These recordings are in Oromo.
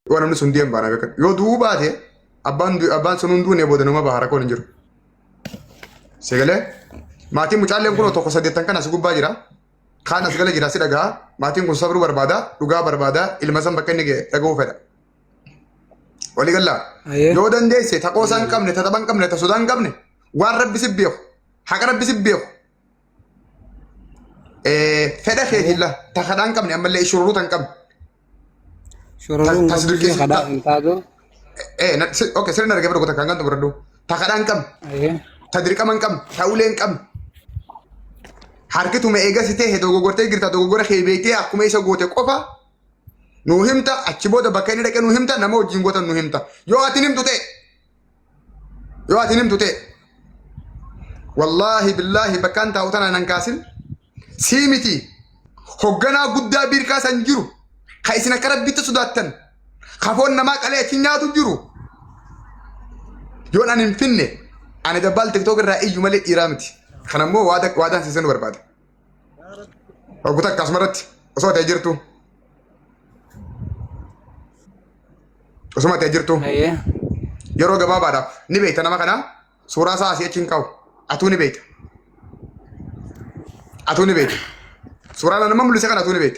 وانا من سنديم بانا بك يو دوباته ابان سنندو ne boda numa bahara ko njiro segale mati mucalle kuno to ko sadetan kana su gubba jira kana segale jira sidaga mati kun sabru barbada duga barbada ilmasam bakane ge dago feda wali galla yo dan de se ta ko san kamne ta taban kamne ta sudan kamne war rabbi sibbiyo haga rabbi sibbiyo feda khedilla ta khadan kamne amalle shurutan kam شروط خدا انتادو اوكي سرنا رجع بقول تكانgan tu berdo takadan kam tadri kaman kam taulen kam harke tu me ega site he dogo gorte girta dogo gore khebete akuma isa gote qofa nu himta achiboda bakani dake nu himta namo jingota nu himta yo atinim tute wallahi billahi bakanta utana nan kasil simiti hoggana gudda birka sanjiru خايسنا كربيت سوداتن خافون ما قال يتنياتو جرو يون ان فيني انا دبال تيك توك الرأي جمل ايرامتي خنمو وادان سيسن برباد او قلت كاسمرت وصوت اجرتو وسما تجرتو ايه يرو غبا بادا نبيت انا ما كنا سورا سا سي تشينكاو اتو نبيت سورا انا ما ملي سكن اتو نبيت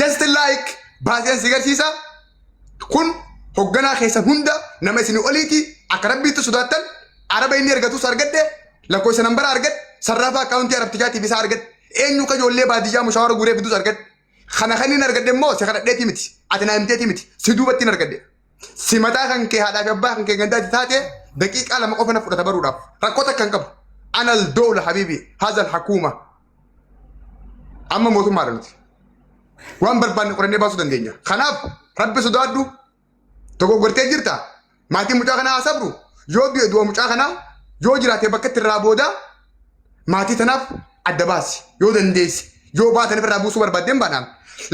just like baasiyan sigarsiisa kun hoggana keessa hunda nama isin oliiti akka rabbiitti sodaattan araba inni argatu sargadde lakkoofsa nambara argad sarrafa akkaawuntii arabtijaatiif isa argad eenyu ka ijoollee baadiyyaa mushaawara guree fidus argad kana kanin argadde immoo si kadhadheeti miti ati naa himteeti miti si duubattiin argadde si mataa kan kee haadhaa fi abbaa kan kee gandaati taate daqiiqaa lama qofa na fudhata baruudhaaf rakkoota kan qabu anal doola habiibi haazal hakuuma amma mootummaadha nuti waan barbaanne qorannee baasuu dandeenya. Kanaaf rabbi sodaadhu tokko gortee jirta maatiin mucaa kanaa sabru yoo du'a mucaa kanaa yoo jiraate bakka itti irraa booda maatii tanaaf adda baasi yoo dandeessi yoo baatan irraa buusuu barbaaddeen baanaan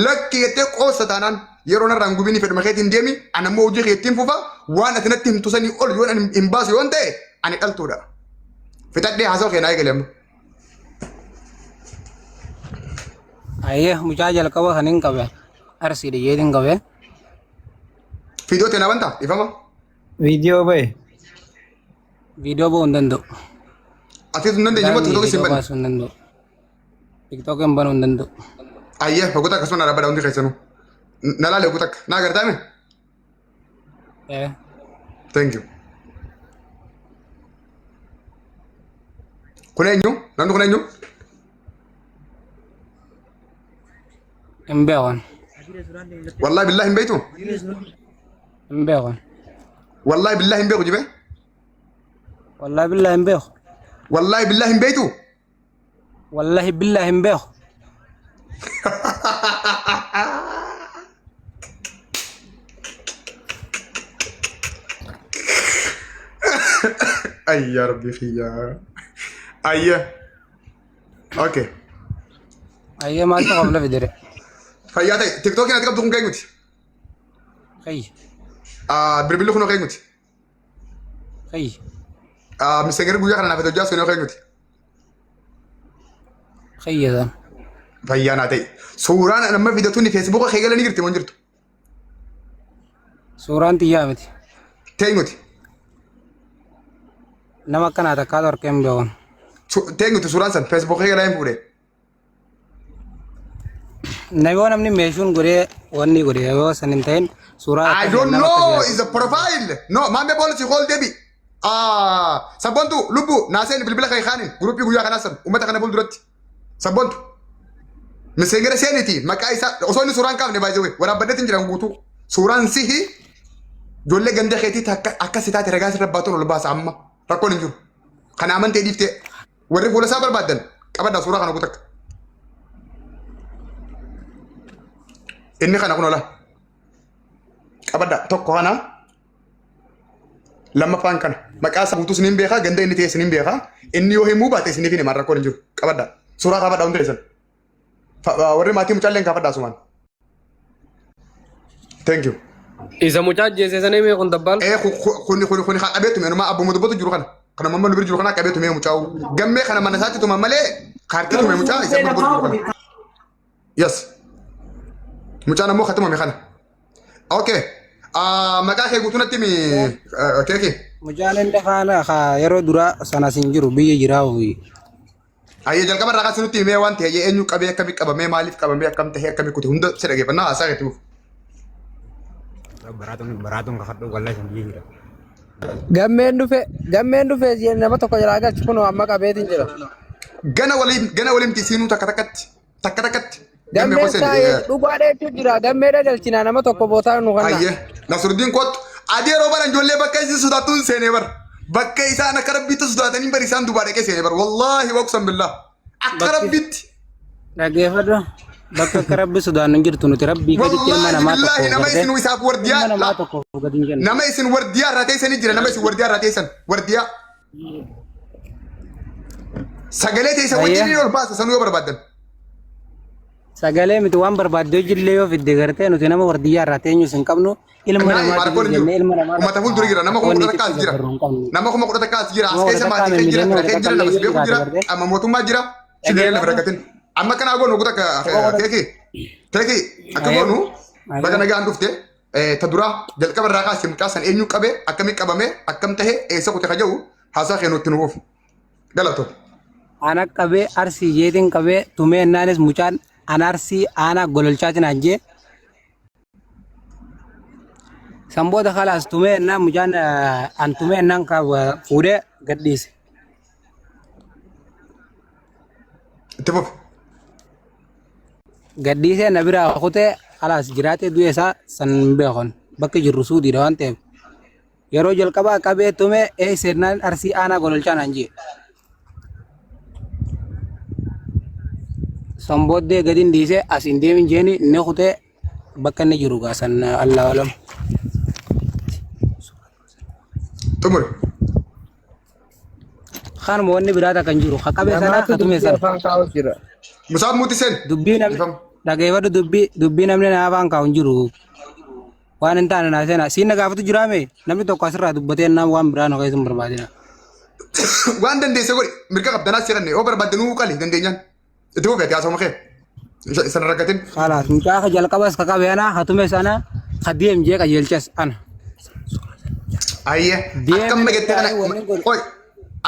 lakki jettee qoosa taanaan yeroo narraan gubiin fedhama keetiin deemi ani ammoo hojii keettiin fufa waan ati natti himtu sanii ol yoo hin baasu yoon ta'e ani dhaltuudha. Fixadhee haasawaa keenyaa eegaleemu. ايه مجاجل كوا خنين كوا ارسل يدين كوا فيديو تنا بنتا يفهمه فيديو بو ندندو أتيت نندي جمعت تدوك سيمبل ندندو تيك توك يمبن ندندو أيه هقولك كسونا ربنا عندي خيسانو نلا لي هقولك ناقر تامي ايه thank you كونينيو نندو كونينيو امبيون والله بالله من بيته امبيون والله بالله من بيته جبه والله بالله امبيون والله بالله من بيته والله بالله امبيون اي يا ربي خيا ايه اوكي ايه ما تقبل بدري فياتي تيك توك انا تقبل تكون كايمتي خي بربلو خنو كايمتي خي مسنجر بويا كنا نافذ جاس خنو كايمتي خي ذا فيانا تي سوران انا ما فيديو فيسبوك خيغلا نيرتي مونجرتو سوران تيامتي تيمتي نما كان اتكادر كم بيون تيمتي سوران سن فيسبوك خيغلا يمبوري نبيو نمني ميشون غوري وني غوري يو سننتين سورة I don't know is a profile no ما بقول شيء خال دبي سبونتو لبو ناسين بالبلا خي خانين جروبي غيا خناسن ومتى خنا بقول درتي سبونتو مسنجر سينتي ما كايسا اصلا سوران كام نباي زوي ورا بدت نجران غوتو سوران سيهي جولة جنده خيتي أكاسيتات رجاس رباطون الباس عما ركون نجو خنا من تديفت وري فولا سافر بعدين كبر سورة خنا قطك إني خنا كنا لا كبر توك خنا لما فان كان مكاسب بوتو سنين بيخا جنده إني تيه سنين بيخا إني يوه مو باتي سنين فيني مرة كون نجو كبر سورة كبر داون تيسن وري ماتي مچالين كبر داسوان thank you إذا مجاج جيسان مي كون دبال خوني أبيتو مي ما أبو مدبوتو جرو خنا ماما نبري جرو خنا كأبيتو مي مچاو جمّي خنا مناساتي تو ماما لي كارتيتو مي مچاو إذا مدبوتو جرو خنا يس مچانا مو ختمه مي خنا أوكي maqaa kee guutuunatti mi keeki. Mucaan inni faana yeroo duraa sanas hin jiru biyya jiraa ho'i. Ayyee jalqaba irraa kaasee nutti himee waan ta'e eenyu qabee akkamii qabamee maaliif qabamee akkam ta'ee akkamii kute hunda si dhageeffannaa haasaa keetti buuf. Baraatuun kakadhu wallahi san biyya jira. Gammeen dhufe nama tokko jira agarsi kun amma qabeetiin jira. Gana waliin siinuu takka takkatti. Gammeen taa'ee dhugaadha jechuun jira. Gammeen dhalchinaa nama tokko bootaa nu kanna. Ayyee Nasruddin kottu adii yeroo baran ijoollee bakka isin sodaattuun seenee bara. Bakka isaan akka rabbiitti sodaatanii bari isaan dubaa dhaqee seenee bara. Wallaahi waqsan billaa. Akka rabbiitti. Dhageeffadhu. Bakka akka rabbi sodaannu hin jirtu nuti rabbii gaditti ilma namaa tokko. Wallaahi nama isin isaaf wardiyaa. Ilma namaa tokko gadi hin jennu. Nama isin wardiyaa irraa teessanii jira. Nama isin wardiyaa irraa teessan. Wardiyaa. Sagalee teessan wajjin ol baasa sanuu yoo barbaadan. Sagalee miti waan barbaadde hojillee yoo fidde gartee nuti nama wardiyyaa irraa teenyus hin qabnu. Ilma namaa jennee ilma namaa. Uummata fuuldura jira. Nama kuma kudha takkaas jira. Nama kuma kudha takkaas jira. As keessa maatii kan jira. Kan jira nama si beeku jira. Amma mootummaa jira. Shillee lafa rakkatin. Amma kana goonu kuta keeki akka goonu baga nagaan dhufte ta duraa jalqaba irraa kaasee mucaa san eenyu qabee akkamii qabamee akkam tahee eessa kute kaja'u haasaa keenutti nu oofu. Galatoo. Ana qabee arsii jeetiin qabee tumee innaanis mucaan ana arsii aanaa gololchaatiin ajjee. Samboota khalaas tumee innaan mucaan an tumee innaan fuudhee gadhiise. Itti fufu. Gadhiisee na biraa kutee khalaas jiraatee du'e isaa san beekon bakka jirru suudiidha waan ta'eef. Yeroo jalqabaa qabee tumee seenaan arsii aanaa gololchaan anjee. Sambooddee gadi dhiisee as hin deemin jeeni inni kutee bakka inni jiru gaasan Allah walam. Tumure. Kan moonni biraata kan jiru qabee sana tumee sana. Musaaf muuti sen. Dubbii namni dhageeffadhu dubbii namni na afaan kaa'u hin jiru. Waan hin taane naa seena siin gaafatu jiraame namni tokko asirraa dubbatee nama waan biraa nu keessan barbaadina. Waan dandeesse godhi mirga qabdanaa seeranne yoo barbaadde nuu qali dandeenyaan. Itti fufeeti haasoma kee. Sana rakkatin. Khalaas mucaa jalqabas qabeena hatume sana qadeem jee qajeelchas ana. Ayyee akkam mageette kana oi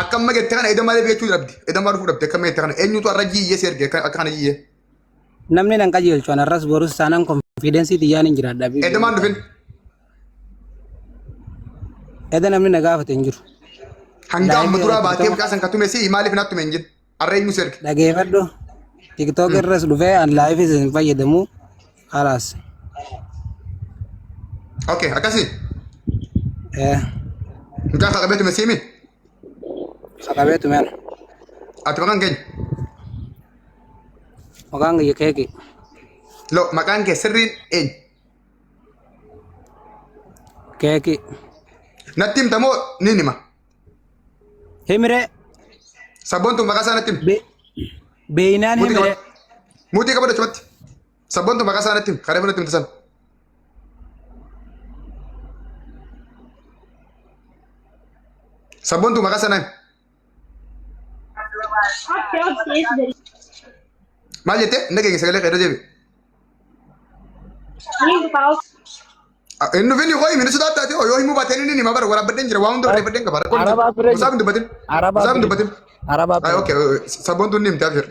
akkam mageette kana edama malee jechuu dhabdi edama dhufuu dhabdi akkam mageette kana eenyutu arra jiyyee si erge akka kana jiyyee. Namni nan qajeelchu anarras borus sanan konfiidensii xiyyaan hin jiraadha. Edamaan dhufin. Eda namni na gaafate hin jiru. Hanga amma duraa baatee mucaa san katume si maaliif naatti hin jiru arra eenyu si erge. Dhageeffadhu. TikTok irras dhufee an live isin fayyadamu khalaas. Okay akkasi. Mucaa qabeetu mesiimi. Qabeetu men. Ati maqaan keenya. Maqaan kiyya keeki. Lo maqaan kee sirriin eenyu. Keeki. Natti himta moo niin hima. Himire. Sabboontu maqaa isaa natti himi. Beeyinaan himire. Muutii qabadha chumatti. Sabboontu maqaa isaa natti himi. Karee natti himta sana. Sabboontu maqaa sana himi. Maal jettee? Inni keenya sagalee qeerra deebi. Inni fini ho'i mini sodaata ati yoo himu baatee inni nima bara waraabadheen jira waan hunda barreeffadheen qaba. Musaaf hin dubbatin. Musaaf hin dubbatin. Okay sabboontu inni himtaaf jira.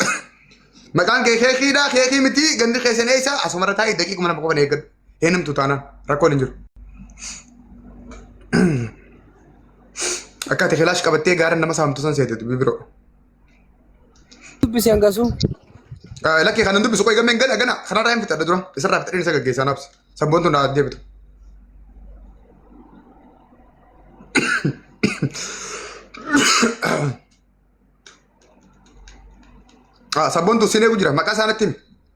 Maqaan kee keekiidha keekii miti gandi keessan eessa asumarra taa'ee daqiiquma nama qofan eeggadhu. Hin himtu taanaan rakkoon hin jiru. Akka ati kilaash qabattee gaara nama saamtu san seetetu bibiroo. Dubbisi hangasu. Lakkii kanan dubbisu qoy gammeen gana kanarraa hin fixadha dura isarraa fixadheen isa gaggeessaa naabsi sabboontu naa deebitu. Sabboontu siin eegu jira maqaa isaanitti himi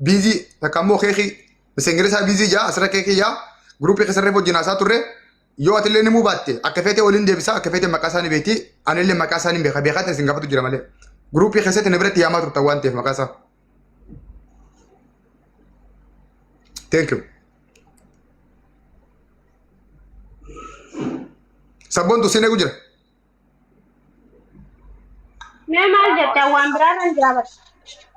biizii takka ammoo keekii misengirisaa biizii jaa asirra keekii jaa guruupii keessarree wajjin haasaa turre yoo atillee ni mubaatte akka feetee waliin deebisa akka feetee maqaa isaanii beekti anillee maqaa isaanii beeka beekaatti isin gaafatu jira malee guruupii keessatti na biratti yaamaa turtan waan ta'eef maqaa isaa. Thank you. Sabboontu siin eegu jira. Mee maal jette waan biraan hin jiraatu.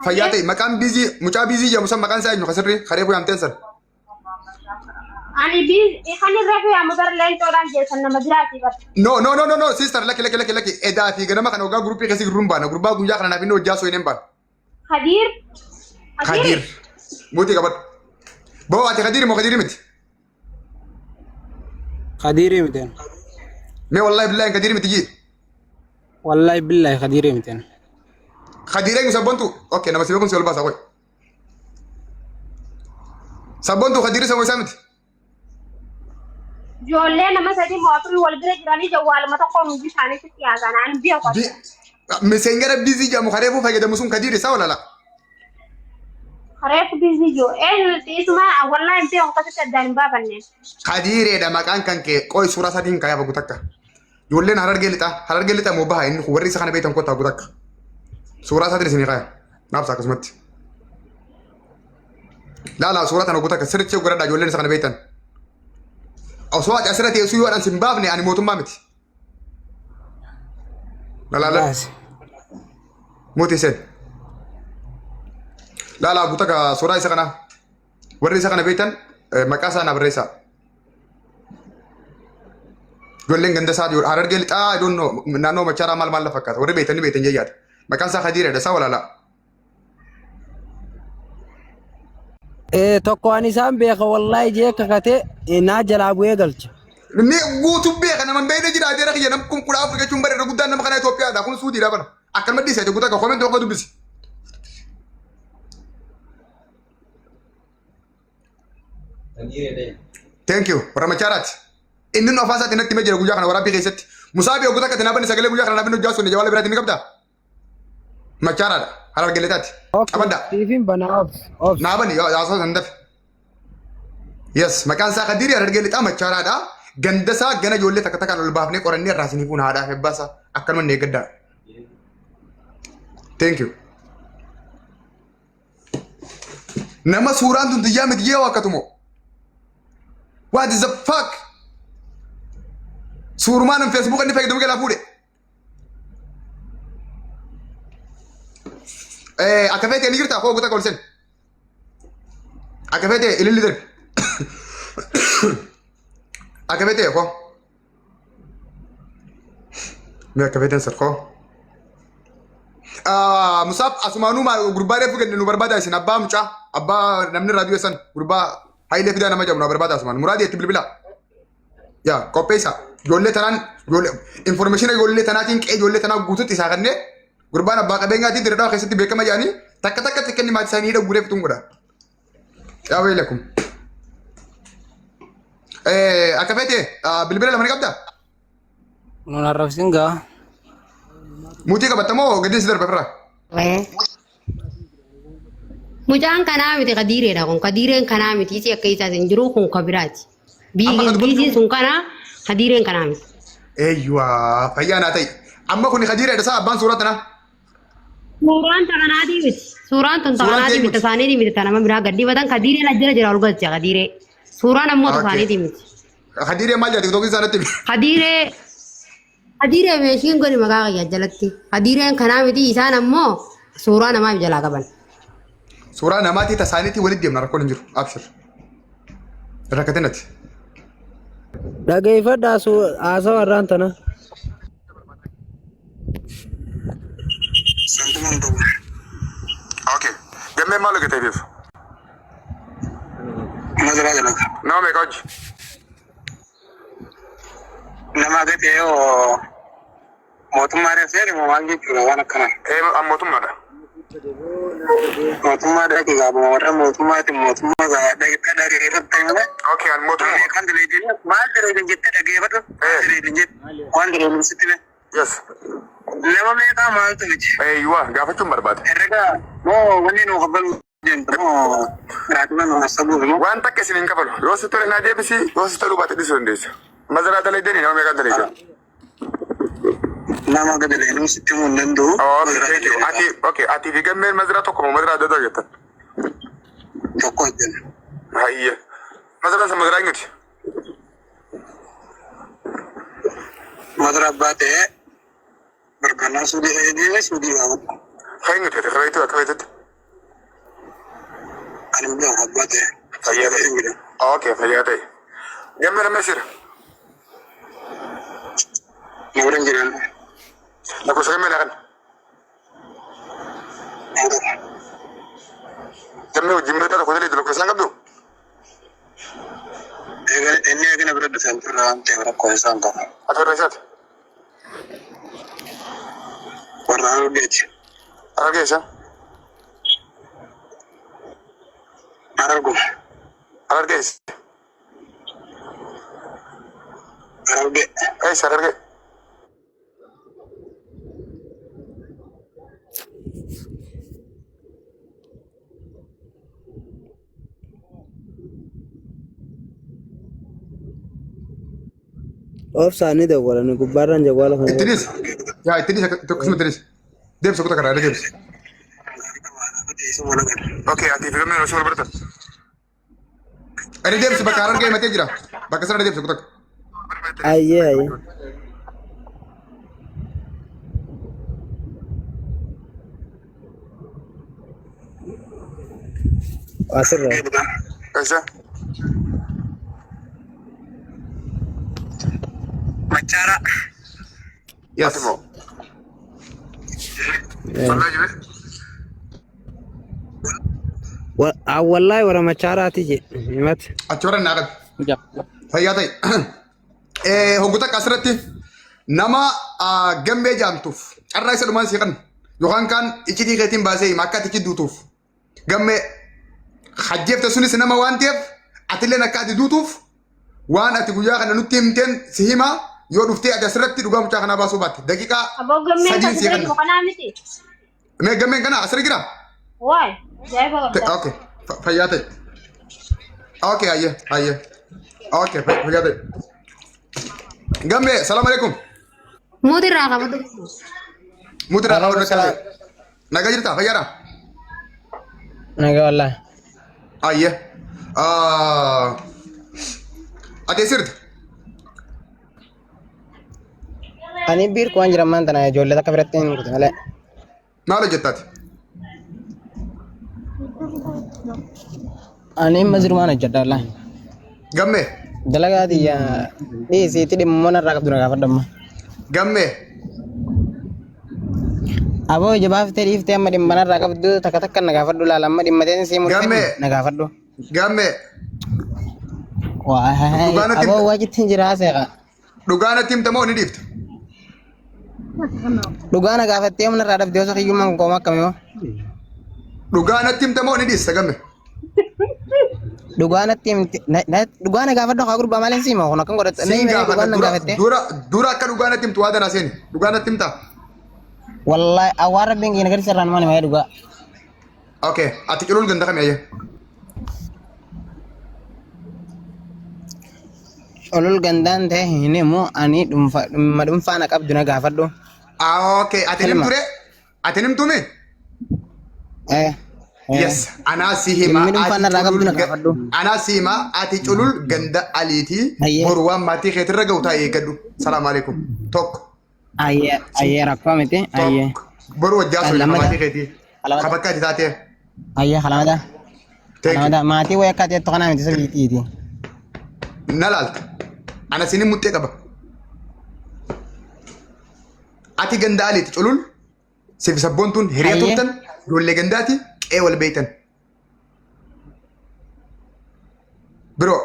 Fayyaa ta'e maqaan biizii mucaa biizii jedhamu san maqaan isaa eenyu kasirri karee bu'aamteen san. Ani bis ikan irrafi amudar lain toran jesan nama dirati bas. No, sister, laki. Eda fi ganama kan oga grupi kasi rumba na grupa gunja kana nabi no jaso inemban. Khadir. Muti kabat. Bawa ati Khadir mo Khadir mit. Khadiri miten. Me wallahi billahi Khadir mit ji. Wallahi billahi khadiri miten. Khadir ay sabontu. Okay, nama sibakun sol basa koy. Sabontu Khadir sa mo samit. Jolle nama sadi motor walgre jirani jawal mata qom bi sani ti yaga nan biya ko. Messenger busy jamu kharebu fage da musum Khadir sa wala la. Kharep busy jo. Isma wallahi biya ko ta dan baban ne. Khadir da makan kanke koy sura sadin kaya bagu takka. Jolle na harar gelita mo baha in warri sa kana betan ko ta bagu takka. Sura sadin sini kaya. Nafsa kasmat. La sura tan bagu takka sirche gura da jolle sa kana betan. أو سواء أسرتي يسوي أنا سنبابني أنا موت مامتي لا موتي سن لا قلتك سوراي سكنا وري سكنا بيتن مكاسا أنا بريسا قول لين عند ساديور أرد قلت I don't know نانو مشارا مال لفكات وري بيتن جياد مكاسا خديرة دسا ولا لا tokko ani isaan beeka wallahi jee kakate naa jalaa bu'ee galcha. Ni guutuu beeka nama beeyna jira adeera kiyya nam kun kudha Afrika cun bare guddaan nama kana Itoophiyaa dha kun Suudii dha bana akkan maddi isa guutaa ka comment tokko dubbisi. Thank you warra machaaraati. Inni nu afaasaatti natti hima jira guyyaa kana waraabbii keessatti. Musaabii guutaa ka tanaaban sagalee guyyaa kana naaf nu jaasuun jawaala biraatti ni qabda. Machaaraadha. Harar geletaati. Abadda. Tiifin banaa of. Naabani yaasoo sandaf. Yes, maqaan isaa Khadiri harar geletaa machaaraadha. Ganda isaa gana ijoollee takka takkaan ol baafnee qorannee irraasanii fuun haadhaa fi abbaa isaa akkanuma inni eeggaddaa. Thank you. Nama suuraan tun xiyyaa miti yoo akkatumoo. What is the fuck? Suurumaan hin Facebook inni fayyadamu galaa fuudhe. Akka feete ni girtaa koo guutaa kolsen. Akka feete ililli darbi. Akka feete koo. Mi akka feeten sir koo. Musaaf asumaanuu gurbaa reefu gadi nu barbaada isin abbaa mucaa abbaa namni raadiyoo san gurbaa hayilee fidaa nama jedhamu nu barbaada asumaan muraadii itti bilbila. Yaa qopheessa ijoollee tanaan information ijoollee tanaatiin qe'ee ijoollee tanaa guututti isaa kannee gurbaan abbaa qabeenyaatiin dirredhaa keessatti beekama jedhanii takka xiqqinni maatii isaanii hidha guuree fituun godha. Yaa waylakum. Akka feete bilbila lama ni qabdaa? Nun arrabsin gaa. Mutii qabattamoo gadi si darba firraa? Mucaan kanaa miti Khadireedha kun Khadireen kanaa miti isi akka isaatiin jiru kun kabiraati. Biiziin sun kanaa Khadireen kanaa miti. Eeyyuwaa fayyaa naa ta'e. Amma kun Khadireedha isaa abbaan suuraa tanaa? Suuraan tanaatii miti. Suuraan tun tanaatii miti tasaaniitii miti tanama biraa gaddifatan Khadireen ajjira jira ol galcha Khadiree. Suuraan ammoo tasaaniitii miti. Khadiree maal jedhati tokko isaanitti? Khadiree meeshiin goni maqaa qayyaa jalatti. Khadireen kanaa miti isaan ammoo suuraa namaa jalaa qaban. Suuraa namaatii tasaaniitii walitti deemna rakkoon hin jiru. Abshir. Rakkateen ati. Dhageeffadhaa haasawaa warraan tana. Okay. Gammee maal hojjetee beeku? Nama meeqa hojji? Nama gatee yoo mootummaa reefseeri moo maal jechuudha waan akkanaa? Mootummaadha. Mootummaa dhaqee gaabama warra mootummaatiin mootummaa dhaqee dhaqee irratti malee. Okay, an mootummaa. Kan direedin maal direedin jettee dhageeffatu? Maal direedin jette? Waan direedin sitti mee? Yes. Nama meeqaa maaltu miti? Eeyyuwaa gaafachuun barbaade. Herrega moo wanni nuu qabbalu jentu moo raatuma nuu sabuuf moo? Waan takka isin hin qabalu. Yoo si tole naa deebisi, yoo si toluu baate dhisuu dandeessa. Mazaraa dalaydanii nama meeqaa dalaysa? Nama gadalee nuu sitti himuu hin danda'u. Okay, ati fi gammeen mazaraa tokko moo mazaraa adda addaa jettan? Tokko hojjenna. Hayya. Mazaraa isa mazaraa eenyuti? Mazaraa abbaa ta'ee barbaannaa suudii fayyadamee suudii gaafadha. Eenyuti ati kabeetu akka beetutti? Ani midhaan abbaa ta'ee. Fayyaa ta'e. Okay, fayyaa ta'e. Gamme nama sir. Murin jiran. Aku suka gamme lakan. Gamme ujim itu aku tadi dulu kesan kabdu. Ini agak berat center rantai berapa kosan kau? Atau resat. Warna gej. Oke sah. Arago. Guys. Arabe. Sarar ke. Of sani da wala ni gubaran jawala kan. Idris. Ya Idris itu kisah Idris. Dia bisa kutak ada dia. Oke, aktif gamme Rasul berta. Ada dia bisa bakaran kayak mati aja. Bakasar dia bisa kutak. Ayye. Asir lah. Kaisa. Macara. Yes. Wallahi jibe. Wallahi wara macara tije. Mat. Achoran naqad. Fayyadai. Hoguta kasratti nama gambe jamtuf. Arra isa duman siqan. Yohan kan ichiti ketin basei makka tiki dutuf. Gamme khajjef tasunis nama wantef atilena kadi dutuf. Wan ati guya kana nutimten sihima yo dufte ada sirratti dugam cha kana basu bat. Dakika Abo gamme sajin ka siqan. mo kana miti. Me gamme kana asri gira. Why? Jai ba. Okay. Fayyadai. Okay ayye. Okay fayyadai. Gamme salam alaikum. Mudir raga madu. Mudra awal kala. Naga jirta fayyara. Naga wallahi. Ayye. Ate sirta. Ani bir ko anjira man tana jolle ta kabiratin ko tale. Maalo jettati. Ani mazrumana jadda wallahi. Gamme. Dalaga di ya di siti di mana rakab duna gafar damma. Gamme. Abo jabaf teri ifte amma di mana rakab du takatakkan na gafar du la lamma di maden si mun Gamme. na gafar du. Gamme. Wah, Dugana tim- abo wajit hinjira sega. Dhugaana timtamoo ni dhiifta. Dugana gafar tem na radab diosa kiyuma ko makame. Dhugaana timtamoo ni dhiista gamme. Dugana tim dugana gafar do kagru bamalen sima kono kan godat nei Singa dugana gafar te. dura akka dhugaana timtu waadana seeni. Dhugaana timta. Wallahi awara bengi nagari serran mani may duga. Okay. Ati kilul ganda kami ayye. Olul gandan te hine mo ani madum fa na kab duna gafar do. Okay. Ati nimture? Ati nimtume? Eh. Yes. Ana sihima Ilmi dun fanna raga buna gafadhu. Ana sihima ati culul ganda aliti Ayye. boruwan mati kheetirra gautaa eegadhu. Salaam alaikum. Tokko. Ayye rakko miti ayye. Boru wajjaa soo Lamada. mati kheetii. Lamada. Kabakka ati taatee. Ayye halamada. Thank you. Halamada mati waya kate to kana miti sabi iti. Nalaalta. Ana sinin muttee qaba. Ati ganda aliti culul sifi sabboontuun hiriya Ayye. turtan ijoollee gandaati qe'ee wal beeytan. Biro.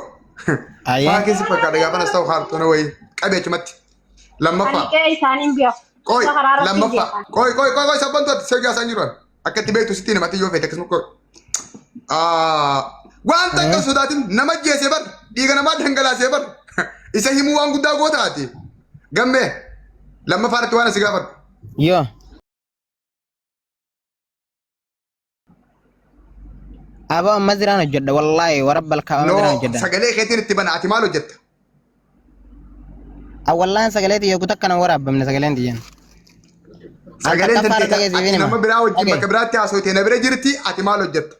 Ayye. Maa keessi fakkaata gaafa nas ta'u haartona wayii qabee achumatti. Lammaffaa. Ani kee isaaniin biyo. Koi, Sakaraaratti lammaffaa. beekan. Koi, sabban tuati seegaa isaan jiruan. Akka itti beektu sitti namatti yoo feete akkasuma koi. Waan takka sodaatin nama jeesee bar, dhiiga namaa dhangalaasee bar. Isa himuu waan guddaa gootaati. Gammee, lammaffaa irratti waan asi gaafadhu. Yo. Aba maziraan hojjedha wallahi warabbal kaaba maziraan No, hojjedha. sagalee keetiin itti bana ati maal hojjetta? Wallahi sagalee tiyya kutaa kana waraabamne sagaleen tiyyan. Sagaleen Akka faara tantee dhagee ati siifin hima. nama biraa wajjin Okay. bakka biraatti haasawtee na bira jirti ati maal hojjetta?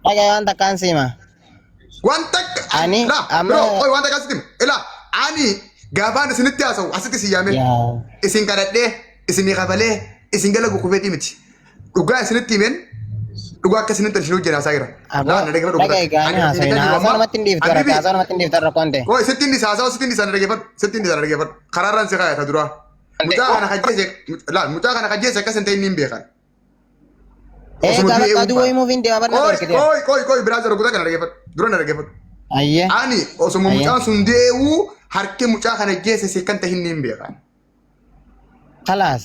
Dhagee waan takkaan siima. Waan takka Ani, laa amma- biroo koi waan takka asitti ilaa ani gaafaan isinitti haasawu asitti si yaame. Yaa. Isin kadhadhee, isin kafalee, isin gala gukufeetii miti. Dhugaa isinitti himeen dhugaa akkasiin intalli hojjena isaa jira. Laa na dhaggeeffadhu. Dhagaye gaanii haasawaa namatti hin dhiiftu warra haasawaa namatti hin dhiiftu irra koonte. Koo sittiin isaa haasawaa sittiin isaa na dhaggeeffadhu. Sittiin isaa na dhaggeeffadhu. Karaarraan si kaayata duraa. Mucaa kana kajjeese akkas hin ta'in ni hin beekan. Aduu wayii muufiin deemaa barna dorkite. Koi biraa jira kutaa kana dhaggeeffadhu. Dura na dhaggeeffadhu. Ayyee. Ani osoo mucaan sun deewuu harki mucaa kana geesse si kan ta'in ni hin beekan. Kalaas.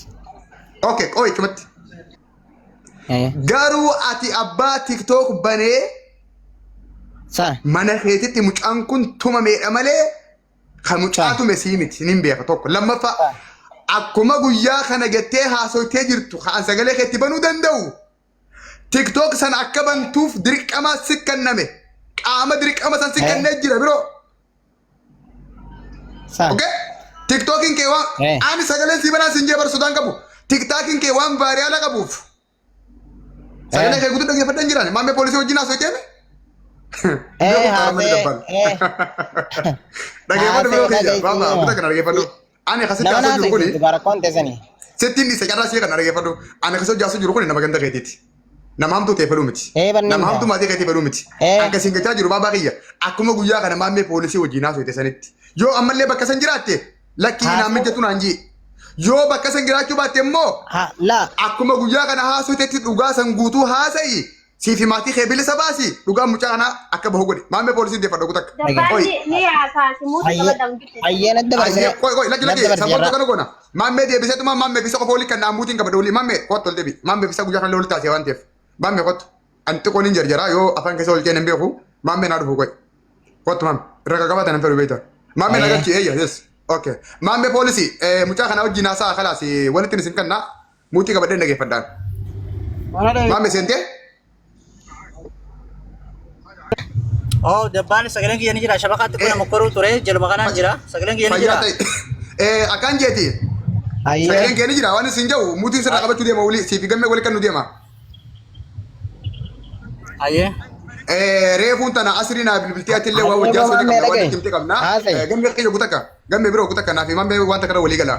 Okay, koi kimatti. Garuu ati abbaa TikTok banee mana keetitti mucaan kun tumameedha malee kan mucaa tume sii miti ni hin beeka tokko. Lammaffaa akkuma guyyaa kana gattee haasoftee jirtu kan sagalee keetti banuu danda'u. TikTok sana akka bantuuf dirqama si kenname. Qaama dirqama san si kennee jira biroo. Okay? TikTokin kee waan ani sagalee si banaa sin jee bar sodaan qabu. TikTokin kee waan vaariyaala qabuuf. Sagalee kee guutuu dhaggeeffadhan jiran. Maammee poolisii wajjin haasofteeme? Dhaggeeffadhu biroo kiyya. Baaba kutaa kana dhaggeeffadhu. Ani akkasitti haasoo jiru kuni. Sittiin isa carraa ishee kana dhaggeeffadhu. Ani akkasitti haasoo jiru kuni nama ganda keetiiti. Nama hamtuu ta'e fedhuu miti. Nama hamtuu maatii keetii fedhuu miti. Akkasiin gachaa jiru baabaa kiyya. Akkuma guyyaa kana maammee poolisii wajjin haasofte sanitti. Yoo ammallee bakka san jiraatte lakkii naan mijjatu naan jii. Yoo bakka san jiraachuu baatte immoo akkuma guyyaa kana haasoftetti dhugaa san guutuu haasa'i. Siifi maatii kee bilisa baasi. Dhugaa mucaa kana akka bahu godhi. Maammee poolisii deeffadhu kutakka. Ni haasaasi muutii qabadamti. Ayyeen adda baasee. Koi lakki sammuu kana goona. Maammee deebiseetuma maammee bisa qofa olii kan naamuutiin qabadhu olii maammee kottu ol deebi. Maammee bisa guyyaa kana loluu taasise waan ta'eef. Maammee kottu. Anti qoon hin jarjara yoo afaan keessa ol hin beeku maammee naa dhufu koi. Kottu maammee irra qaqqabatan hin fedhu beekta. Maammee nagalchi eeyya yes. Okay. Maammee poolisii mucaa kana wajjin haasaa kalaas walitti isin kanna muutii qabadhee dhageeffadhaan. Maammee seentee? Oh, depan sagaleen kiyya ni jira. Shabakaatti kun mokkoruu ture jaluma kanaan jira. Sagaleen kiyya ni jira. Akkaan jeeti. Sagaleen kiyya ni jira. Waan isin jiru muutiin sirraa qabachuu deema walii siifi gammee walii kan nu deema. Ayyee. Reefuun tana asrii naa bilbiltii atillee waa wajjaa soodii qabna waan timte qabna. Gammee kiyya kutaka. Gammee biroo kutaka naafi maammee wanta kana walii gala.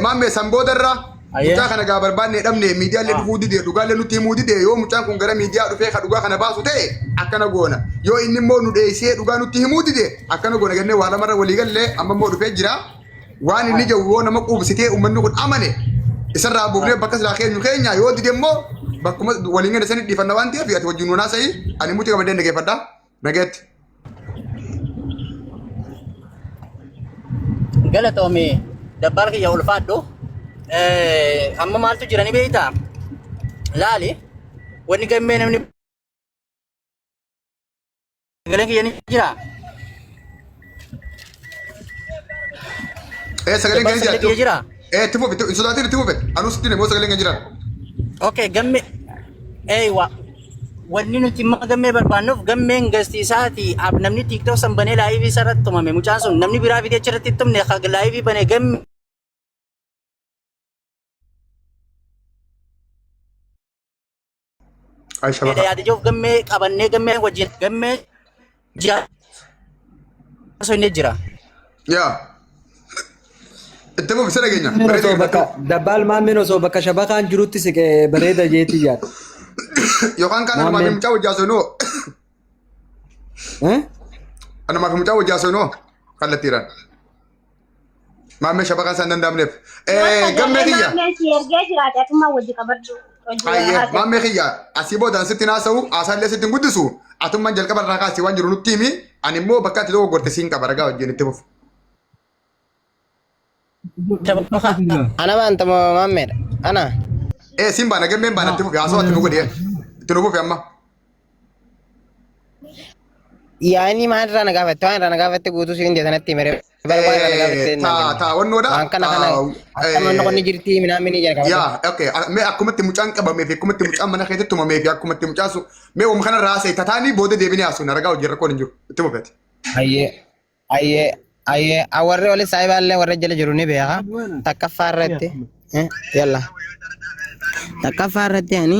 Maammee samboodarra. Mucaa kana gaa barbaanne dhabne miidiyaalee dhufuu didee dhugaalee nutti himuu didee yoo mucaan kun gara miidiyaa dhufee ka dhugaa kana baasu ta'e akkana goona. Yoo inni immoo nu dheessee dhugaa nutti himuu didee akkana goona gannee waa lamarra walii gallee amma immoo dhufee jira. Waan inni jiru yoo nama quubsitee uummanni kun amane isarraa buufnee bakka silaa keenya yoo didee immoo bakkuma waliin gana sanii dhiifanna waan ta'eef ati wajjin nuunaa sa'i ani muutii qabadee dhageeffadha. Nageetti. Galatoomii dabbaala kiyya ulfaadhu. Amma maaltu jira ni beektaa? Laali wanni gammee namni sagaleen kiyya ni jira. Sagaleen kiyya jira. Itti fufe hin sodaatin itti fufe anus itti immoo sagaleen kiyya jira. Okay gammee wanni nuti amma gammee barbaannuuf gammeen gastiisaati namni TikTok san banee laayivii isarratti tumame mucaan sun namni biraa fiidee achirratti tumne laayivii banee gammee. Yaada jiruuf gammee qabannee gammee wajjin gammee jira. Osoo inni jira. Yaa. Itti fufi sana keenya. Dabbaal maammeen osoo bakka shabakaan jirutti siqee bareeda jeetii yaada. Yookaan kan anuma fi mucaa wajjaa soonoo. Anuma fi mucaa wajjaa soonoo kallattiidhaan. Maammee shabakaan isaan danda'amneef. Gammee kiyya. Maammeen si ergee jiraate akkuma wajji qabadhu. Ayyee maammee kiyya asii boodaan sitti naasa'u haasaallee sitti hin guddisu atummaan jalqaba irraa kaasii waan jiru nutti himi ani immoo bakka ati tokko gorte siin qaba ragaa wajjin itti fufu. Ana baanta moo maammeedha? Ana? Siin baana gammeen baana itti fufi haasoo ati nu godhee itti nu fufi amma. Yaani maalirraa na gaafatte waan irraa na gaafatte guutuu siin deesanatti himere. Taawwannoodha. Waan kana akkuma qonni jirti midhaan minii jala qabate. Yaa okay mee akkumatti mucaan qabamee fi akkumatti mucaan mana keessatti tumamee fi akkumatti mucaan sun mee uuma kana raasee tataanii booda deebinee haasuun ragaa hojii rakkoon hin jiru itti mufeeti. Ayyee warri oli saayibaallee warra jala jiru ni beeka takkaffaa irratti yalla takkaffaa irratti ani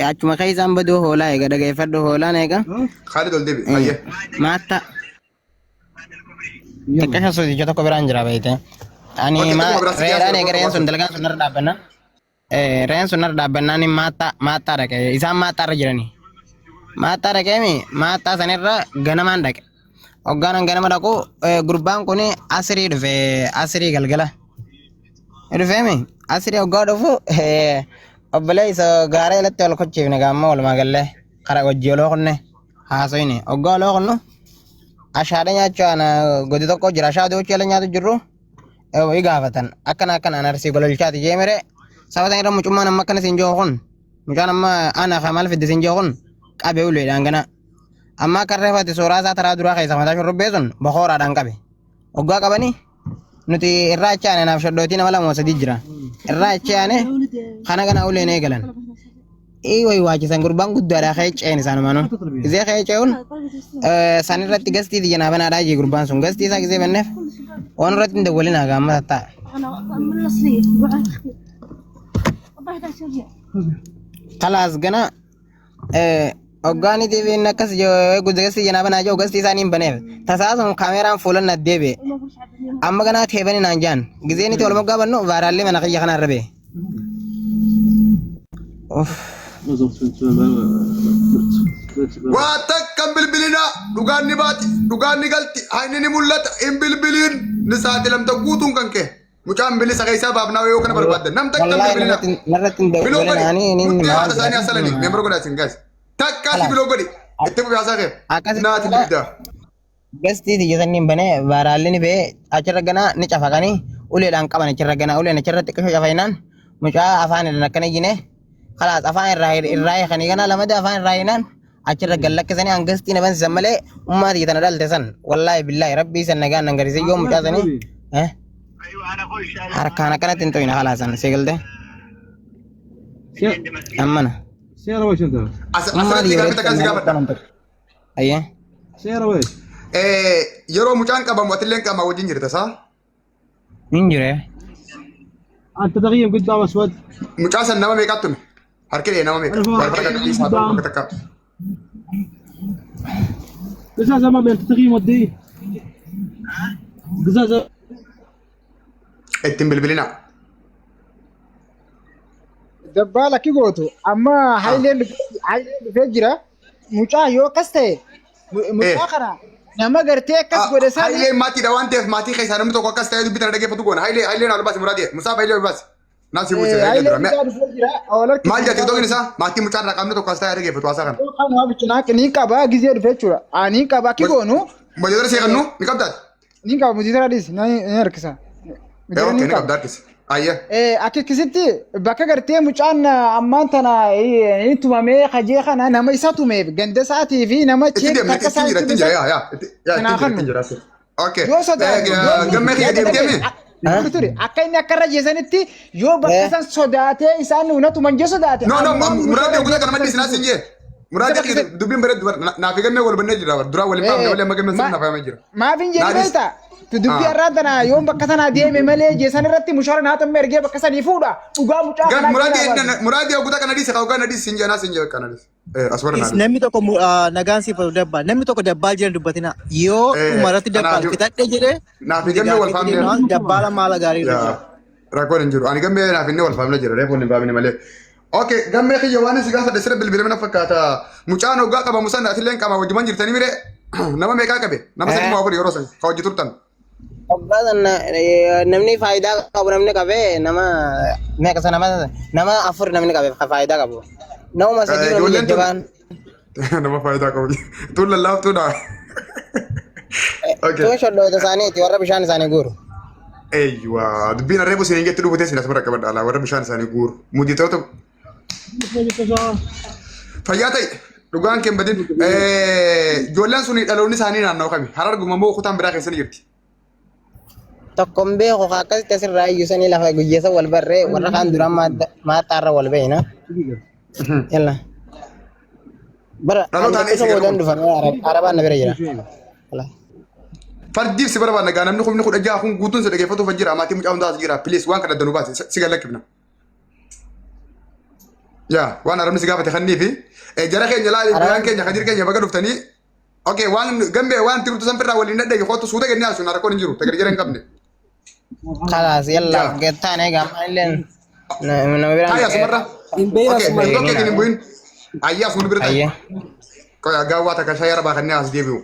achuma keessaan baduu hoolaa eega dhageeffadhu hoolaan eega. Khaalid ol deebi ayyee. Maatta. Takka sosochii tokko biraan jira beekte. Ani reedhaan eegareen sun dalgaan sun irra dhaabbanna. reen sun irra dhaabbannaan maaxaa dhaqe isaan maaxaarra jiranii maaxaa dhaqeemi maaxaa sanirra ganamaan dhaqe hoggaanan ganama dhaqu gurbaan kun asirii dhufe asirii galgala dhufeemi asirii hoggaa dhufu obbolee isa gaara jalatti ol kochiifne gaamma walumaa gallee kara wajjii oloo kunne haasoyne hoggaa oloo kunnu ashaadha nyaachaan godi tokko jira ashaadha hojii ala nyaatu jirru i gaafatan akkana arsii gololchaati jeemire sabatan irra mucummaan amma akkana siin joo kun mucaan amma ana kamal fidde siin joo kun qabe uleedhaan gana amma akka reefati suuraa isaa taraa duraa keessa mataa shurrubbee sun bokooraadhaan qabe hoggaa qabani nuti irraa achaane naaf shodhootii nama lama sadii jira irraa achaane kana gana uleen eegalan way waachisan gurbaan guddaadha keeceen isaanumanu gisee keeceun san irratti gastii xiyyanaa banaadhaa jee gurbaan sun gastii isaa gisee banneef waan irratti hin dawwalinaa gaamma tattaa kalaas gana hoggaanii tiiviin akkas gastii xiyyanaa banaa jee gastii isaanii hin baneef tasaasum kaameeraan fuulan addeebe amma ganaa teebani naan jaan giseen itti walmoggaa bannu vaaraallee mana kiyya kanarra bee waa takka hin bilbilina dhugaan ni baati dhugaan ni galti hayni ni mul'ata hin bilbiliin ni saaxilamta guutuun kan kee mucaan bilisa keessaa baafnaa yoo kana barbaadde nam takka hin bilbilina biloo godhi murtii haadha isaanii asalanii meembara godhaasin gaas takkaasi biloo godhi itti bufi haasaa kee naati dibdaa gastii xiyyasanni banee vaaraallee ni bee achirra ganaa ni cafaqanii uleedhaan qaban achirra ganaa uleen achirra xiqqisho cafaynaan mucaa afaan irra akkana iyyine خلاص أفان الرأي خني كنا لما ده أفان الرأي نان أشر قلك كسني أنجزتي نبان زملة ما تيجي تنادل تسن والله بالله ربي سنجان نعري زي يوم جاتني حركانا كنا تنتوينا خلاص أنا سيقول ده أمانة سيارة وش أنت؟ ما دي أيه سيارة وش؟ يرو مكان كبا موتلين كما وجين جرت صح؟ مين جرى؟ أنت تغيير قدام أسود مكان سنما ميكاتومي harkee nama meeqa barbaada kan isaa tokko takka قزازة ما بين تغيير ودي قزازة ittiin bilbilina Dabbaala ki gootu amma haileen dhufee jira mucaa yoo akkas ta'e mucaa kana nama gartee akkas godhe isaa haileen maatiidha waan ta'eef maatii keessaa namni tokko akkas ta'ee dubbii tana dhaggeeffatu goona haileen albaasi muraadee musaaf hailee albaasi naasi mucaa maal jedhati tokkin isaa maatii mucaa irraa qabne tokko as ta'ee dhaggeeffatu haasaa kana ni qaba gizee dhufee jechuudha ni qaba ki goonu mojeedara seeqannu ni qabdaati ni qaba mujiitara dhis ni harkisa ni qabda harkisa ayya akkasitti bakka gartee mucaan ammaan tana inni tumamee hajee kana nama isa tumeef ganda isaatii fi nama cheek takka isaatii ittiin jira okay gammee kiyya deemteemi akka inni akka irra jeesanitti yoo bakka san sodaatee isaan nuuna tuman jee sodaate muraadii ogutaa kana maddii sinaa siin jee muraadii dubbiin bareedu naaf gammee wal bannee jira duraa waliin baafne malee amma gammee sun naaf jira maaf hin jedhu beektaa dubbii irraa tana yoo bakka sana deeme malee jeesan irratti mushaara naa tamme ergee bakka sanii fuudha dhugaa mucaa kana muraadii ogutaa kana dhiise kawgaa na dhiise siin jee naa siin jee kana dhiise aswarra naa namni tokko nagaan siifatu dabbaa namni tokko dabbaa jiran dubbatina yoo umarratti dabbaa fitadhe jedhee naaf gammee wal faamne dabbaala maala gaarii rakkoon hin jiru ani gammee naaf inni wal faamne jira reefoon hin baafne malee okay gammee kiyya waan si gaafa desira bilbila mana fakkaata mucaan hoggaa qabamu sana atilleen qaba wajjuman jirtanii mire nama meeqaa qabe nama sadii moo afur yeroo san ka hojii turtan Obbaasan namni faayidaa qabu namni qabe nama meeqa sana nama afur namni qabe faayidaa qabu. Nama sadii namni jajjabaan. Nama faayidaa qabu. Tuun lallaaftuudha. Tuun shoddoota isaaniiti warra bishaan isaanii guuru. Eeyyuwa dubbiin arreebu siin hingetti dhubutee siin asuma rakkaba dhaalaa warra bishaan isaanii guuru. Mudii ta'u ta'u. Fayyaa ta'e dhugaan kee badin ijoolleen suni dhaloonni isaanii naanna'u kami hararguma moo kutaan biraa keessa ni jirti. Tokkon beeku akkasitti asirraa iyyusanii lafa guyyeessa wal barree warra kaan duraan maaxaarra wal beeyna. Yalla. Bara isa boodaan dhufamee arabaan na bira jira. Fardiif si barbaadna gaa namni kumni kudha jaha kun guutuun si dhaggeeffatuuf jira maatii mucaa hundaas jira pilees waan kana danuu baase si gallakkifna. Yaa waan arabni si gaafate kannii fi jara keenya laali biraan keenya kadir keenya baga dhuftanii okay waan gambee waan tirtu san birraa waliin dhadhage kootu suuta kennaa sun rakkoon hin jiru tagar jara hin qabne. Kalaas yalla gettaan egaa maalleen nama biraan Kaya sumarra. Oke, oke kini buin. Ayah sun berita. ayya Kaya gawa ta kasaya raba kan as debiu.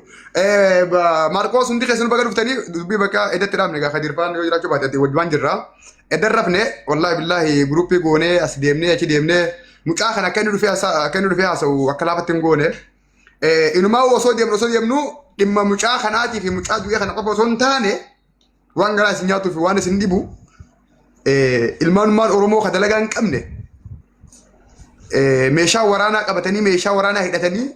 Marcos undi kesun baga duftani dubi baka edet ram ne ga khadir pan yo jira coba tati wajwan jirra. Eder rafne wallahi billahi grupi gone as demne achi demne muka kana kanu dufi asa wakala fatin gone. Inuma wo so demnu dimma muka khanati fi muka duya kana qabo son tane. Wangala sinyatu fi wana sindibu. Ilman man oromo khadalagan kamne. Meeshaa waraanaa qabatanii meeshaa waraanaa hidhatanii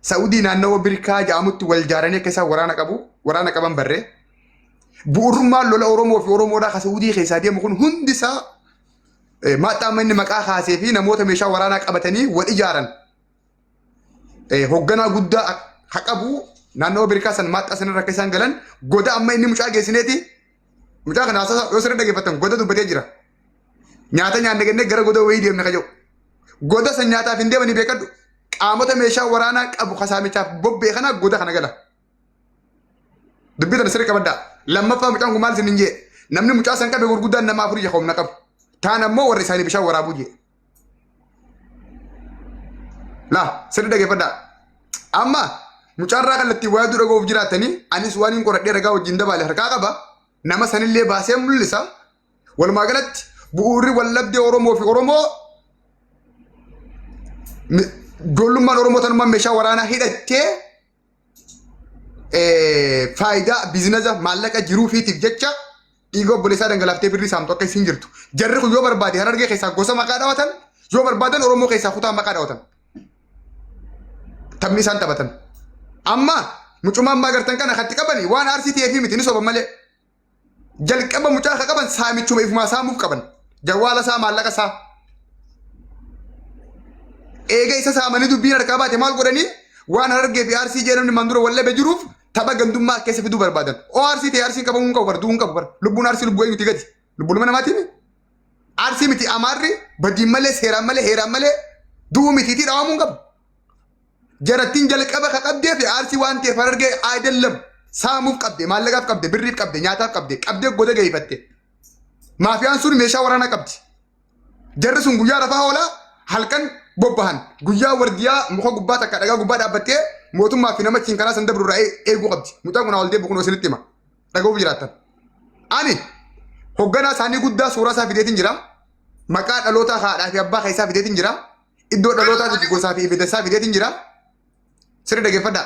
Saudi naannoo Birkaa jaamutti wal jaaranii keessa waraana qaban barree bu'uurummaan lola Oromoo fi Oromoodhaa ka Saudii keessaa deemu kun hundisaa maxxansa inni maqaa kaasee fi namoota meeshaa waraanaa qabatanii wal ijaaran hoogganaa guddaa haa qabu naannoo Birkaa san maxxansa sanarra akka isaan galan goda amma inni mucaa geessineeti mucaa kana yoo sirrii dhaggeeffatan goda dubbatee jira nyaata nyaanne gannee gara goda wayii deemne ka jedhu goda san nyaataaf hin deemanii beekadhu qaamota meeshaa waraanaa qabu kasaamichaaf bobbee kana goda kana gala dubbii tana sirrii qabaddaa lammaffaa mucaan kun maal isin hin jee namni mucaa san qabe gurguddaan nama afurii jahoomna qabu taan ammoo warra isaanii bishaan waraabuu jee laa sirrii dhaggeeffadhaa amma mucaarraa kallattii waa dura goof jiraatanii anis waan hin qoradhee ragaa wajjin dabaale harkaa qaba nama sanillee baasee mul'isa walumaa galatti bu'uurri wallabdee Oromoo fi Oromoo Dolummaan Oromoo tanummaan meeshaa waraanaa hidhattee faayidaa biizinasa maallaqa jiruu fiitiif jecha dhiiga obboleessaa dhangalaaftee birrii saamtu akka isin jirtu. Jarri kun yoo barbaade Harargee keessaa gosa maqaa dhaawatan yoo barbaadan Oromoo keessaa kutaa maqaa dhaawatan. Taphni isaan taphatan. Amma mucummaan maagartan kana katti qabanii waan aarsii ta'eefi miti ni soban malee. Jalqaba mucaa akka qaban saamichuma ifumaa saamuuf qaban. Jawwaala isaa maallaqa isaa. Eega isa saamanii dubbiin harkaa baate maal godhanii waan Harargee fi aarsii jedhamni mandura wallabe jiruuf tapha gandummaa keessa fiduu barbaadan. Oo aarsii ta'e aarsiin qabamuun qabu bar du'uun qabu bar lubbuun aarsii lubbuu eenyuti gadi lubbuu nama namaatiin aarsii miti amaarri badiin malee seeraan malee heeraan malee du'uu mitiitii dhaawamuun qabu. Jarattiin jalqaba ka qabdee fi aarsii waan ta'eef Harargee aayidallam saamuuf qabde maallaqaaf qabde birriif qabde nyaataaf qabde goda gahifatte. Maafiyaan sun meeshaa waraanaa qabdi. Jarri sun guyyaa rafaa oolaa halkan bobbahan guyyaa wardiyaa muka gubbaa takka dhagaa gubbaa dhaabbattee mootummaa fi nama karaa san dabru irraa eeguu qabdi. Mucaan kun wal deebi'u kun osinitti hima. Dhagahuuf jiraatan. Ani hoogganaa isaanii guddaa suuraa isaa fideetiin jira. Maqaa dhalootaa haadhaa fi abbaa keessaa fideetiin jira. Iddoo dhalootaa fi gosaa fi ibidda isaa fideetiin jira. Sirri dhaggeeffadhaa.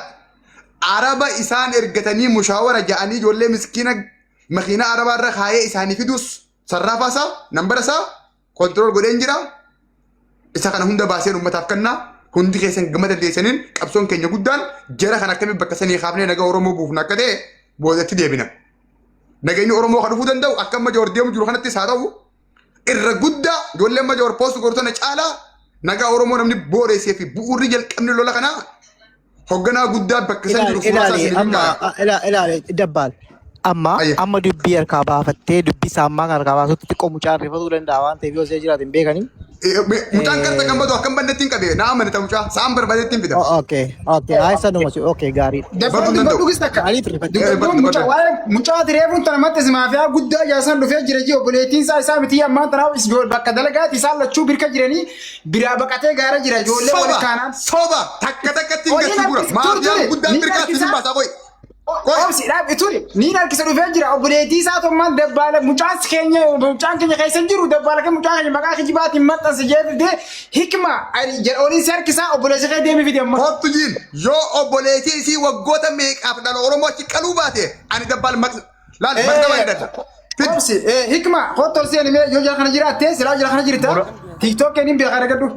Araba isaan ergatanii mushaawara ja'anii ijoollee miskiina makiinaa arabaa irra kaayee isaanii fiduus sarraafaa isaa nambara isaa kontirool godheen jira. Isa kana hunda baaseen uummataaf kennaa hundi keessan gama dandeessaniin qabsoon keenya guddaan jara kan akkamiin bakka sanii kaafnee nagaa Oromoo buufna akka ta'e boodatti deebina. Nageenyi Oromoo kan dhufuu danda'u akka amma joor deemu jiru kanattis haa ta'u irra guddaa ijoolleen amma joor poostu gootota caalaa nagaa Oromoo namni booreessee fi bu'uurri jalqabni lola kanaa hoogganaa guddaa bakka san jiru ilaali dabbaal amma dubbii harkaa baafattee dubbii saammaa kan harkaa baasutti xiqqoo mucaan rifatuu danda'a waan ta'eef yoo see jiraate hin beekanii. Mucaan karta kan badu akkam bandeettiin qabe naa amanata mucaa saan barbaadeettiin fida. Okay haisa numa okay gaarii. Dabbaluugis takka mucaa tireefuun tana mattes maafiyaa guddaa jaasan dhufee jira jii obboleettiin isaa miti ammaan tanaaf bakka dalagaati isaan lachuu birka jiranii biraa baqatee gaara jira ijoollee wal kaanaan. Soba takka takkatti hin gashigura maafiyaan guddaan birkaatti hin baasaa boy. Obsi dhaab ituri niin harkisa dhufee jira obboleettii isaa tommaan dabbaala mucaan keenya keessa jiru dabbaala kan mucaan keenya maqaa kijibaatiin maxxanse jeefidee hikma oliin si harkisaa obboleessi kee deemi fide amma. Kottu jiin yoo obboleettii isii waggoota meeqaaf dhala Oromoo achi qaluu baate ani dabbaala laal maxxansa hidhadha. Obsi hikma kottu si ani yoo jala kana jiraatte silaa jala kana jirta tiktok keenin beekaa dhagadhu.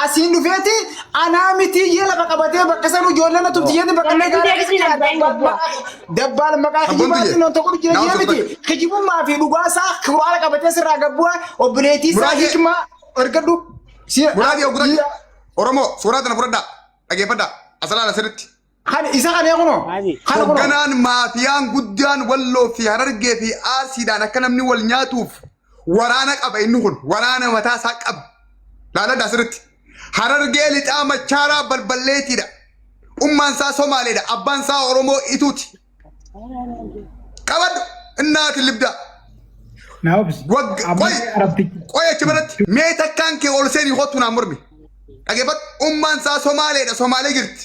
Asiin dhufeeti anaa miti jala bakka qabatee bakka san ijoolleen tufti jeeti bakka dabbaala maqaa kijibaatiin non tokko jira jee miti kijibummaa fi dhugaasaa kuraala qabatee sirraa gabbu'a obboleettii isaa hikmaa argadhu. Muraadii ogurra Oromoo suuraa tana fudhadhaa dhageeffadhaa asalaala sirritti. Kan isa kan eeguno. Hoogganaan maafiyaan guddaan Walloo fi Harargee fi Arsiidhaan akka namni wal nyaatuuf waraana qaba inni kun waraana mataa isaa qaba. Laaladhaa sirritti. Harargee lixaa machaaraa balballeetiidha. ummansa Somaaleedha abbaansa Oromoo ituuti qabad እናት ልብዳ ናውብስ ቆይ ችበረት ሜተካን ከኦልሴን ይሆቱና ሙርሚ አገበት ኡማንሳ ሶማሌዳ ሶማሌ ግርት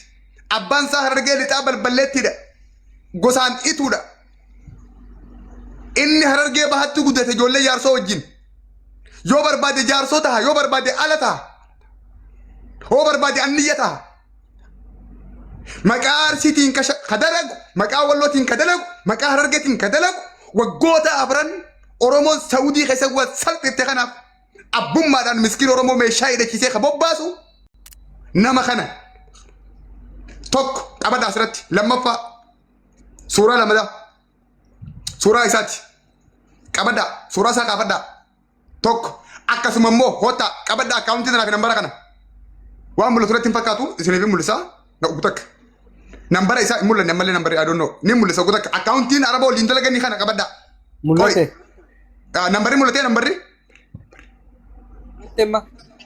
አባንሳ ሀረርጌ ሊጣበል በለትደ ጎሳን ኢቱዳ ኢኒ ሀረርጌ ባህቱ ጉደተ ጆለ ያርሶ ወጅን ዮ በርባዴ ጃርሶ ታ ዮ በርባዴ አለታ ሆ በርባዴ አንየታ መቃር ሲቲን ከደረጉ መቃ ወሎቲን ከደረጉ መቃ ሀረርጌቲን ከደረጉ وجوتا أفرن أورومو سعودي خسوا سلب ابتخنا أبوم مادان مسكين أورومو مشاهد كيسة خبوب باسو نما خنا توك أبدا أسرت لما فا سورة لما دا سورة إسات أبدا سورة سا أبدا توك أكاس ممو هوتا أبدا أكاونتي نراك نمبر كنا وامبلو سورة تنفكاتو إسنبي مولسا نقطك نمبر إسا مولا نمبر نمبر I don't know نمولا سوكوتا أكاونتين أربعة ليندلا كني خنا كبدا مولته نمبر مولتين نمبر تما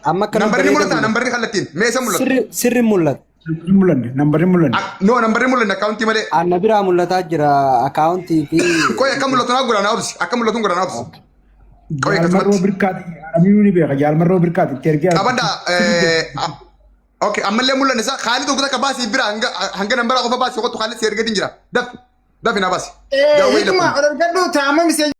أما كان نمبر مولتا نمبر خلتين ميسا مولت سر مولت مولن نمبر مولن نو نمبر مولن أكاونتي مالي أنا برا مولتا جرا أكاونتي في كوي أكمل مولتنا غورا نابس أكمل مولتنا غورا نابس كوي مرة بركات أميوني بيا جال مرة بركات ترجع كبدا اوكي عمل لي مولا نسا خالد وكذا كباس يبرا هنگا نمبر اوفا باس يقطو خالد سيرجع تنجرا دف دف ناباس إيه ما أنا قدو تعمل مسج